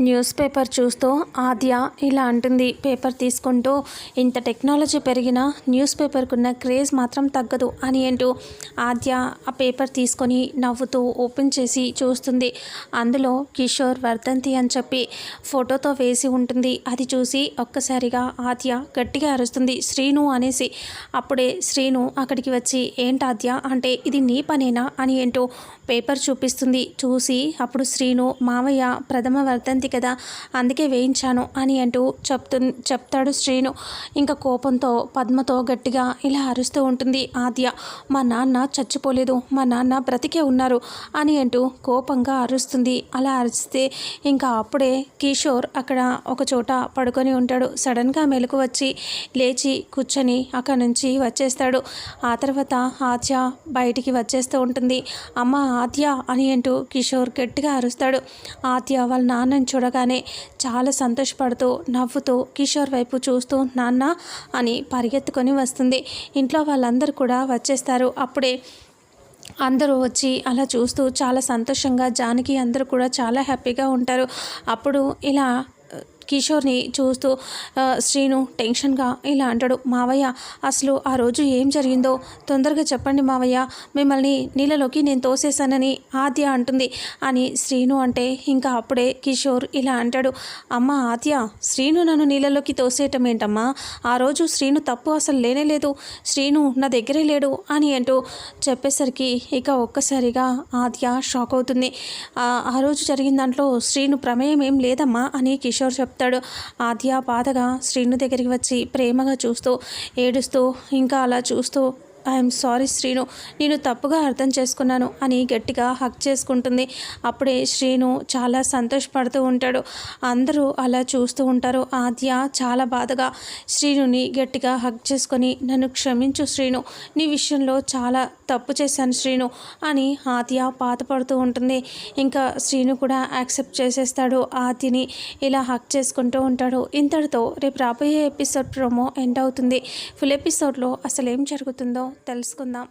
News paper చూస్తూ ఆద్య ఇలా అంటుంది పేపర్ తీసుకుంటూ. ఇంత టెక్నాలజీ పెరిగినా న్యూస్ పేపర్కున్న క్రేజ్ మాత్రం తగ్గదు అని అంటూ ఆద్య ఆ పేపర్ తీసుకొని నవ్వుతూ ఓపెన్ చేసి చూస్తుంది. అందులో కిషోర్ వర్ధంతి అని చెప్పి ఫోటోతో వేసి ఉంటుంది. అది చూసి ఒక్కసారిగా ఆద్య గట్టిగా అరుస్తుంది, శ్రీను అనేసి. అప్పుడే శ్రీను అక్కడికి వచ్చి ఏంటి ఆద్య అంటే ఇది నీ పనేనా అని అంటూ పేపర్ చూపిస్తుంది. చూసి అప్పుడు శ్రీను మావయ్య ప్రథమ వర్ధంతి కదా అందుకే వేయించాను అని అంటూ చెప్తాడు శ్రీను. ఇంకా కోపంతో పద్మతో గట్టిగా ఇలా అరుస్తూ ఉంటుంది ఆద్య. మా నాన్న చచ్చిపోలేదు, మా నాన్న బ్రతికే ఉన్నారు అని అంటూ కోపంగా అరుస్తుంది. అలా అరిస్తే ఇంకా అప్పుడే కిషోర్ అక్కడ ఒక చోట పడుకొని ఉంటాడు. సడన్గా మెలకు వచ్చి లేచి కూర్చొని అక్కడ నుంచి వచ్చేస్తాడు. ఆ తర్వాత ఆద్య బయటికి వచ్చేస్తూ ఉంటుంది. అమ్మ ఆద్య అని అంటూ కిషోర్ గట్టిగా అరుస్తాడు. ఆద్య వాళ్ళ నాన్నని చూడగానే చాలా సంతోషపడుతూ నవ్వుతూ కిషోర్ వైపు చూస్తూ నాన్న అని పరిగెత్తుకొని వస్తుంది. ఇంట్లో వాళ్ళందరూ కూడా వచ్చేస్తారు. అప్పుడే అందరూ వచ్చి అలా చూస్తూ చాలా సంతోషంగా జానకి అందరూ కూడా చాలా హ్యాపీగా ఉంటారు. అప్పుడు ఇలా కిషోర్ని చూస్తూ శ్రీను టెన్షన్గా ఇలా అంటాడు, మావయ్య అసలు ఆ రోజు ఏం జరిగిందో తొందరగా చెప్పండి మావయ్య, మిమ్మల్ని నీళ్ళలోకి నేను తోసేశానని ఆద్య అంటుంది అని శ్రీను అంటే ఇంకా అప్పుడే కిషోర్ ఇలా అంటాడు, అమ్మ ఆద్య శ్రీను నన్ను నీళ్ళలోకి తోసేయటం ఏంటమ్మా, ఆ రోజు శ్రీను తప్పు అసలు లేనేలేదు, శ్రీను నా దగ్గరే లేడు అని అంటూ చెప్పేసరికి ఇక ఒక్కసారిగా ఆద్య షాక్ అవుతుంది. ఆ రోజు జరిగిన దాంట్లో శ్రీను ప్రమేయం ఏం లేదమ్మా అని కిషోర్ చెప్తాడు. ఆద్య బాధగా శ్రీను దగ్గరికి వచ్చి ప్రేమగా చూస్తూ ఏడుస్తూ ఇంకా అలా చూస్తూ ఐఎమ్ సారీ శ్రీను, నేను తప్పుగా అర్థం చేసుకున్నాను అని గట్టిగా హక్ చేసుకుంటుంది. అప్పుడే శ్రీను చాలా సంతోషపడుతూ ఉంటాడు. అందరూ అలా చూస్తూ ఉంటారు. ఆద్య చాలా బాధగా శ్రీనుని గట్టిగా హక్ చేసుకొని నన్ను క్షమించు శ్రీను, నీ విషయంలో చాలా తప్పు చేశాను శ్రీను అని ఆద్య బాధపడుతూ ఉంటుంది. ఇంకా శ్రీను కూడా యాక్సెప్ట్ చేసేస్తాడు ఆద్యని. ఇలా హక్ చేసుకుంటూ ఉంటాడు. ఇంతటితో రేపు రాబోయే ఎపిసోడ్ ప్రోమో ఎండ్ అవుతుంది. ఫుల్ ఎపిసోడ్లో అసలు ఏం జరుగుతుందో తెలుసుకుందాం.